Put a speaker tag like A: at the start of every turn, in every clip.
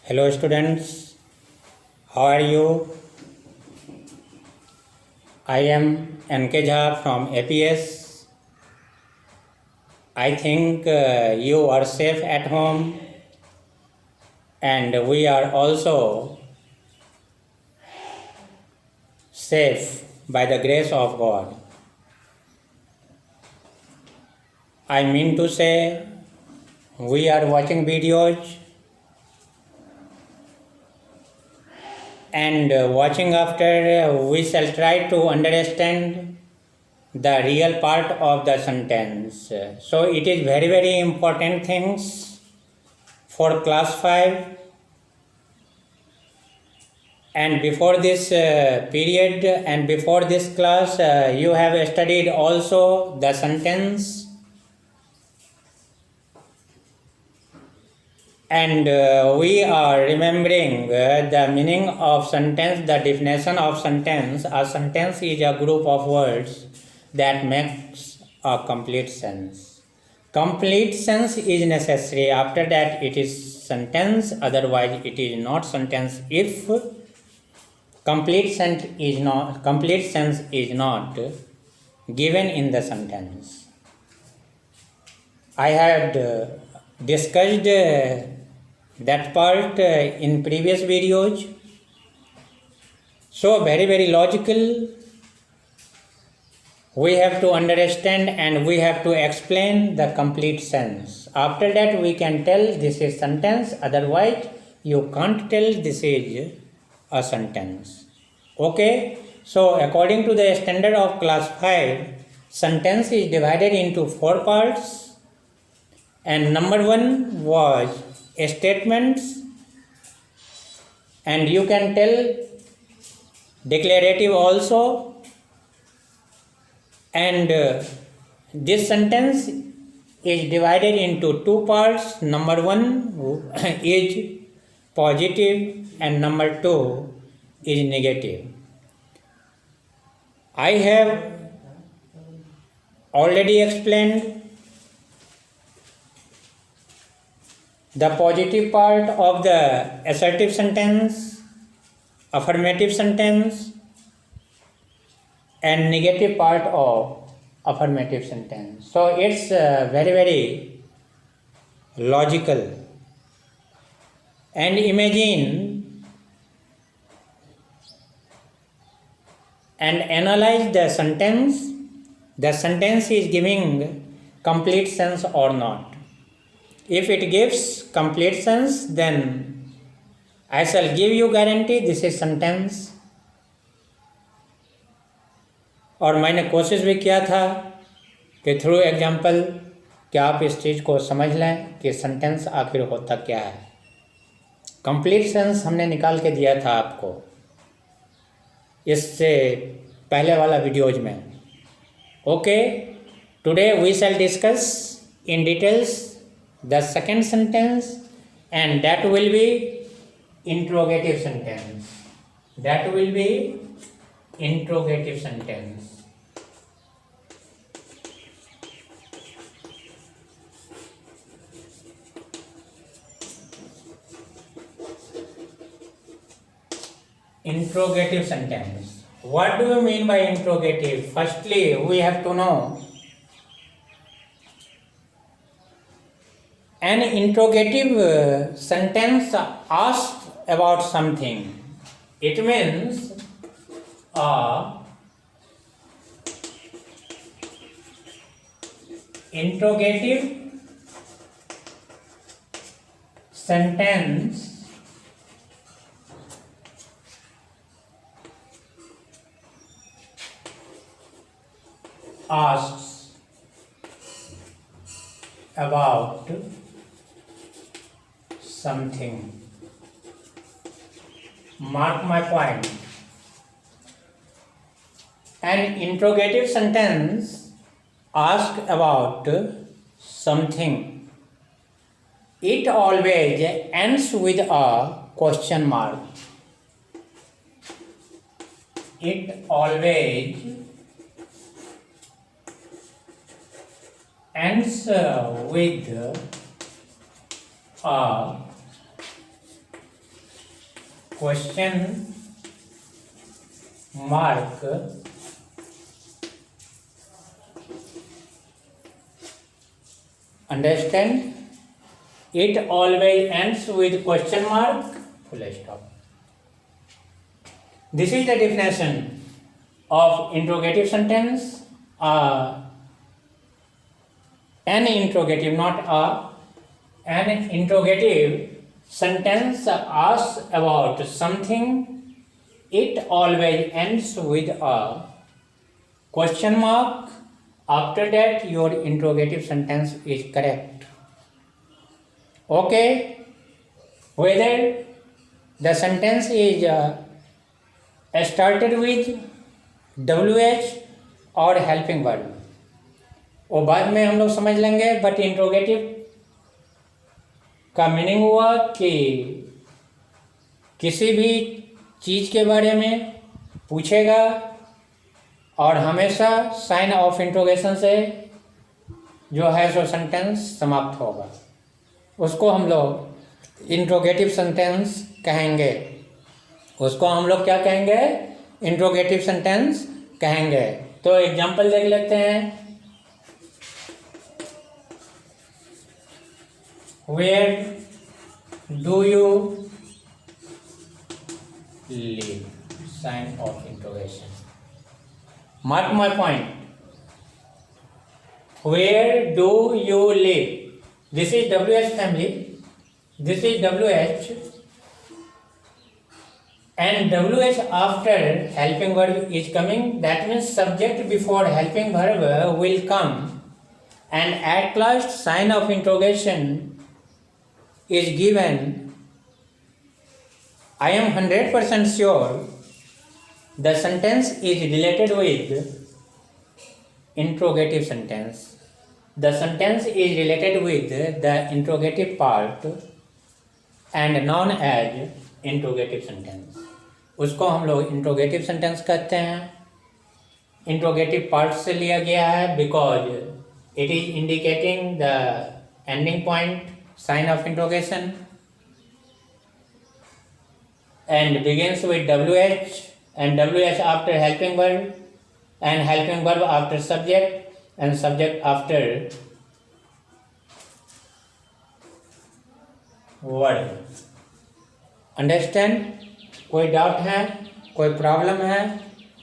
A: Hello students, how are you? I am NK Jha from APS. I think you are safe at home and we are also safe by the grace of God. I mean to say, we are watching videos and watching after we shall try to understand the real part of the sentence. So it is very important things for class 5, and before this period and before this class you have studied also the sentence, and we are remembering the meaning of sentence, the definition of sentence. A sentence is a group of words that makes a complete sense. Complete sense is necessary, after that it is sentence, otherwise it is not sentence if complete sense is not given in the sentence. I had discussed that part in previous videos. So very logical, we have to understand and we have to explain the complete sense. After that we can tell this is sentence, otherwise you can't tell this is a sentence. Okay, so according to the standard of class 5, sentence is divided into 4 parts, and number 1 was statements, and you can tell declarative also. And this sentence is divided into 2 parts. Number 1 is positive and number 2 is negative. I have already explained the positive part of the assertive sentence, affirmative sentence, and negative part of affirmative sentence. So it's very logical. And imagine and analyze the sentence. The sentence is giving complete sense or not. If it gives complete sense, then I shall give you guarantee this is sentence. और मैंने कोशिश भी किया था कि through example कि आप इस चीज़ को समझ लें कि सेंटेंस आखिर होता क्या है. कंप्लीट सेंस हमने निकाल के दिया था आपको इससे पहले वाला वीडियोज में. Okay, today we shall discuss in details the second sentence, and that will be interrogative sentence. That will be interrogative sentence. Interrogative sentence. What do you mean by interrogative? Firstly, we have to know an interrogative sentence asks about something. It means a interrogative sentence asks about something. Mark my point. An interrogative sentence asks about something. It always ends with a question mark. It always ends with a question mark understand it always ends with question mark full stop. This is the definition of interrogative sentence. An interrogative, not an interrogative sentence asks about something. It always ends with a question mark. After that, your interrogative sentence is correct. Okay, whether the sentence is started with WH और helping verb वो बाद में हम लोग समझ लेंगे, but interrogative का meaning हुआ कि किसी भी चीज़ के बारे में पूछेगा और हमेशा साइन ऑफ इंट्रोगेशन से जो है सो सेंटेंस समाप्त होगा, उसको हम लोग इंट्रोगेटिव सेंटेंस कहेंगे। उसको हम लोग क्या कहेंगे? इंट्रोगेटिव सेंटेंस कहेंगे। तो एग्जाम्पल देख लेते हैं। Where do you live? Sign of interrogation. Mark my point. Where do you live? This is WH family. This is WH. And WH after helping verb is coming. That means subject before helping verb will come. And at last sign of interrogation is given. I am 100% sure the sentence is related with interrogative sentence. The sentence is related with the interrogative part and known as interrogative sentence. उसको हम लोग interrogative sentence कहते हैं। Interrogative part से लिया गया है because it is indicating the ending point, sign of interrogation, and begins with WH and WH after helping verb and helping verb after subject and subject after verb. Understand? कोई doubt है, कोई problem है,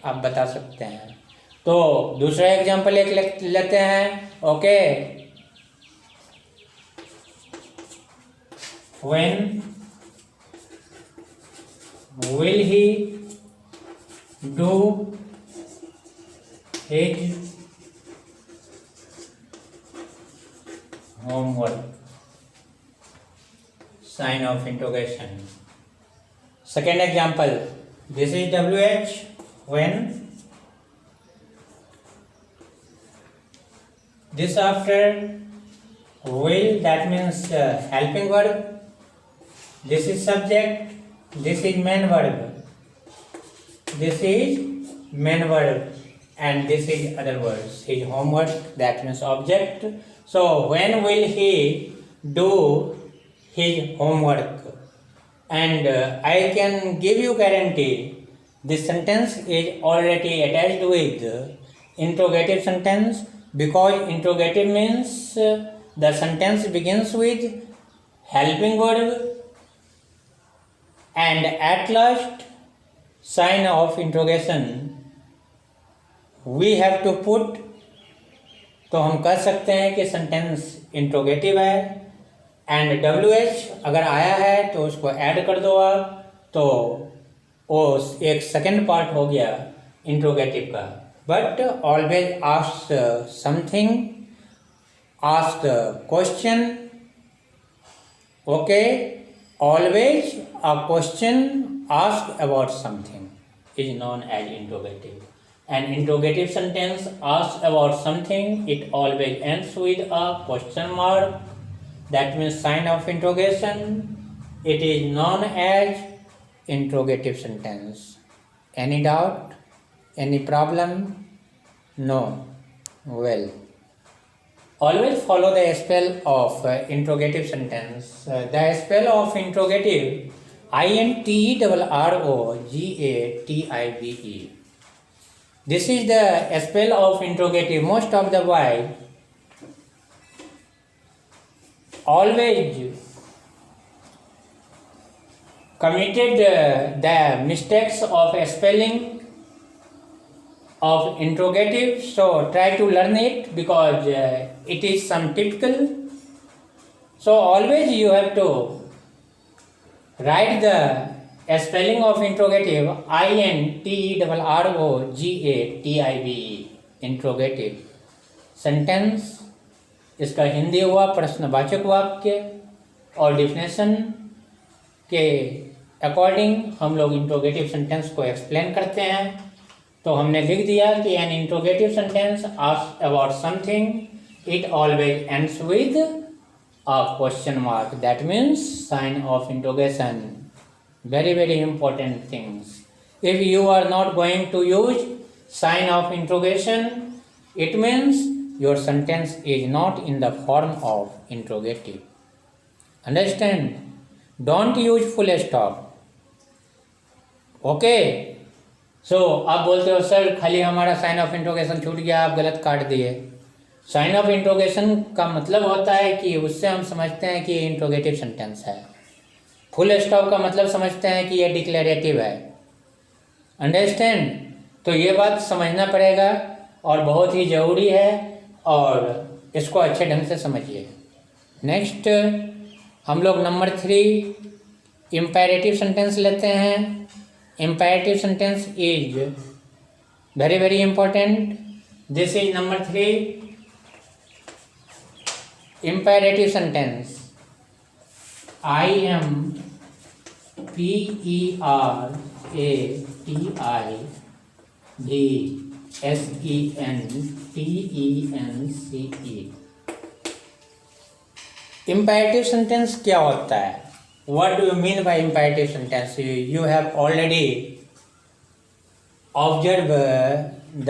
A: आप बता सकते हैं। तो दूसरा एग्जांपल एक लेते हैं। Okay, when will he do his homework? Sign of interrogation. Second example, this is WH. When this after will, that means helping verb. This is subject. This is main verb. This is main verb, and this is other words. His homework, that means object. So when will he do his homework? And I can give you guarantee this sentence is already attached with interrogative sentence, because interrogative means the sentence begins with helping verb and at last sign of interrogation we have to put. तो हम कह सकते हैं कि sentence interrogative है, and WH अगर आया है तो उसको ऐड कर दो आप, तो वो एक सेकेंड पार्ट हो गया इंट्रोगेटिव का। But always ask something, ask question. Okay, always a question ask about something is known as interrogative. An interrogative sentence asks about something, it always ends with a question mark. That means sign of interrogation. It is known as interrogative sentence. Any doubt? Any problem? No. Well, always follow the spell of interrogative sentence. The spell of interrogative INTERROGATIVE. This is the spell of interrogative. Most of the boys always committed the mistakes of spelling of interrogative, so try to learn it because it is some typical. So always you have to write the spelling of interrogative INTERROGATIVE, interrogative. Sentence इसका हिंदी हुआ प्रश्नवाचक वाक्य, और definition के according हम लोग interrogative sentence को explain करते हैं. तो हमने लिख दिया कि an interrogative sentence asks about something, it always ends with a question mark. That means sign of interrogation. Very, very important things. If you are not going to use sign of interrogation, it means your sentence is not in the form of interrogative. Understand? Don't use full stop. Okay? So, आप बोलते हो sir खाली हमारा sign of interrogation छूट गया, आप गलत काट दिए. साइन ऑफ इंट्रोगेशन का मतलब होता है कि उससे हम समझते हैं कि ये इंट्रोगेटिव सेंटेंस है. फुल स्टॉप का मतलब समझते हैं कि ये डिक्लेरेटिव है. अंडरस्टैंड? तो ये बात समझना पड़ेगा और बहुत ही ज़रूरी है, और इसको अच्छे ढंग से समझिए. नेक्स्ट हम लोग नंबर 3 इम्पेरेटिव सेंटेंस लेते हैं. Imperative sentence is very very important. This is number 3 imperative sentence. IMPERATIVESENTENCE. Imperative sentence क्या होता है? What do you mean by imperative sentence? You have already observed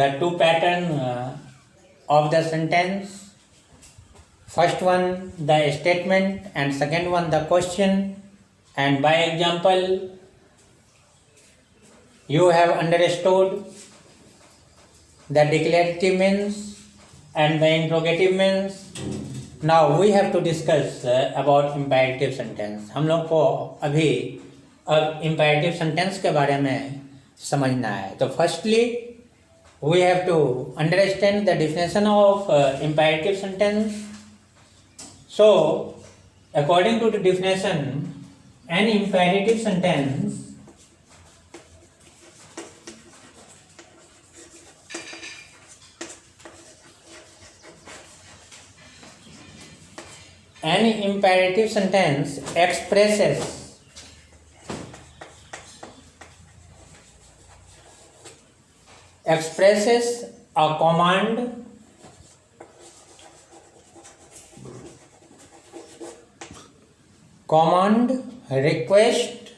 A: the two patterns of the sentence. First one the statement and second one the question. And by example, you have understood the declarative means and the interrogative means. Now we have to discuss about imperative sentence. हम लोग को अभी अब imperative sentence के बारे में समझना है. तो firstly we have to understand the definition of imperative sentence. So according to the definition, an imperative sentence expresses a command request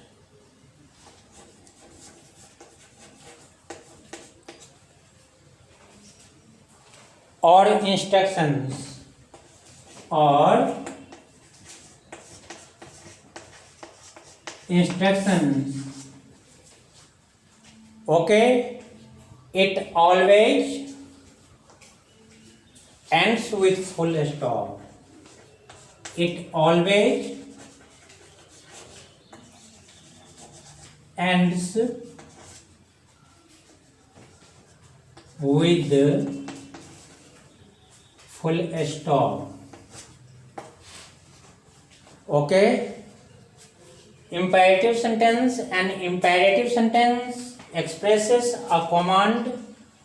A: or instructions okay. It always ends with full stop. It always ends with full stop. Okay. Imperative sentence. An imperative sentence expresses a command,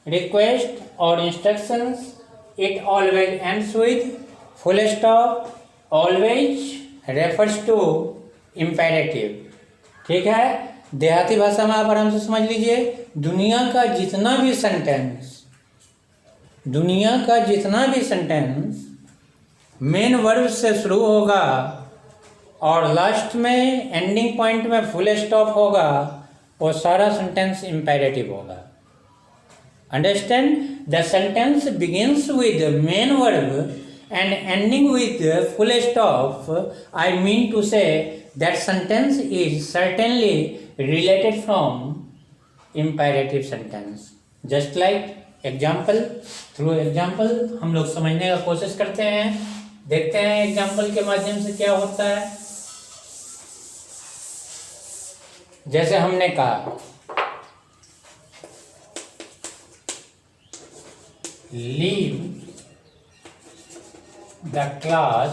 A: request or instructions. It always ends with full stop. Always refers to imperative. ठीक है? देहाती भाषा में आप आराम से समझ लीजिए. दुनिया का जितना भी सेंटेंस मेन वर्ब से शुरू होगा और लास्ट में एंडिंग पॉइंट में फुल स्टॉप होगा, वो सारा सेंटेंस इम्पेरेटिव होगा. Understand? The sentence begins with main verb and ending with full stop, I mean to say that sentence is certainly related from imperative sentence. Just like example, through example हम लोग समझने का कोशिश करते हैं, देखते हैं एग्जाम्पल के माध्यम से क्या होता है। जैसे हमने कहा leave the class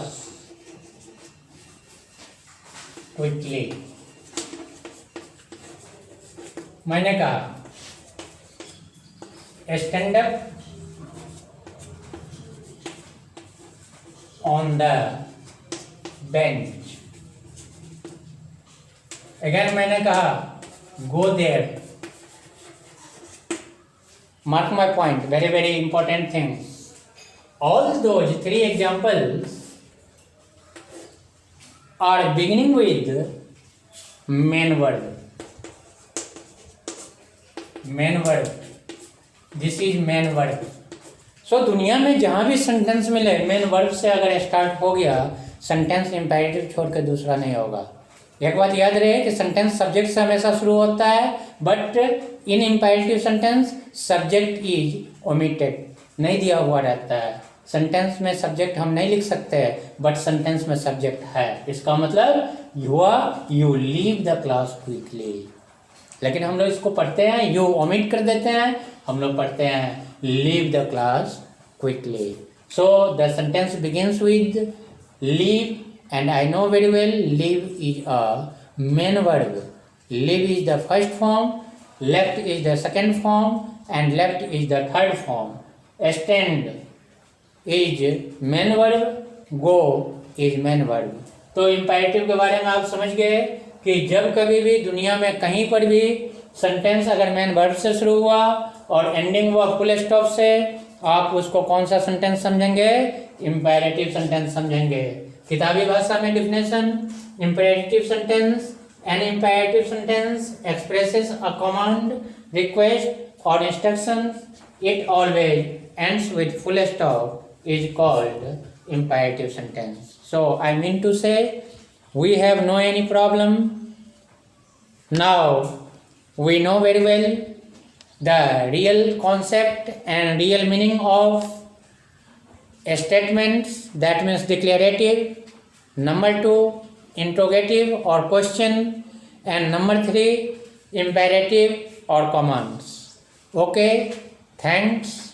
A: quickly। मैंने कहा stand up on the bench। Again मैंने कहा go there। Mark my point, very very important thing. All those three examples are beginning with main verb. Main verb. This is main verb. So दुनिया में जहाँ भी sentence मिले main verb से अगर start हो गया सेंटेंस इम्पेरेटिव छोड़ के दूसरा नहीं होगा। एक बात याद रहे कि सेंटेंस सब्जेक्ट से हमेशा शुरू होता है, but in imperative sentence subject is omitted, नहीं दिया हुआ रहता है। सेंटेंस में सब्जेक्ट हम नहीं लिख सकते हैं, बट सेंटेंस में सब्जेक्ट है। इसका मतलब you leave the class quickly. लेकिन हम लोग इसको पढ़ते हैं, यू ओमिट कर देते हैं, हम लोग पढ़ते हैं leave the class quickly. So the sentence begins with leave, and I know very well leave is a main verb. Leave is the first form, left is the second form, and left is the third form. Stand is main verb, go is main verb. तो imperative के बारे में आप समझ गए कि जब कभी भी दुनिया में कहीं पर भी सेंटेंस अगर मेन वर्ब से शुरू हुआ और एंडिंग हुआ फुल स्टॉप से, आप उसको कौन सा सेंटेंस समझेंगे? इम्पेरेटिव सेंटेंस समझेंगे। किताबी भाषा में definition, imperative sentence, an imperative sentence expresses a command, request or instruction. It always ends with full stop, is called imperative sentence. So I mean to say we have no any problem. Now we know very well the real concept and real meaning of statements, that means declarative. Number 2, interrogative or question, and number 3, imperative or commands. Okay, thanks.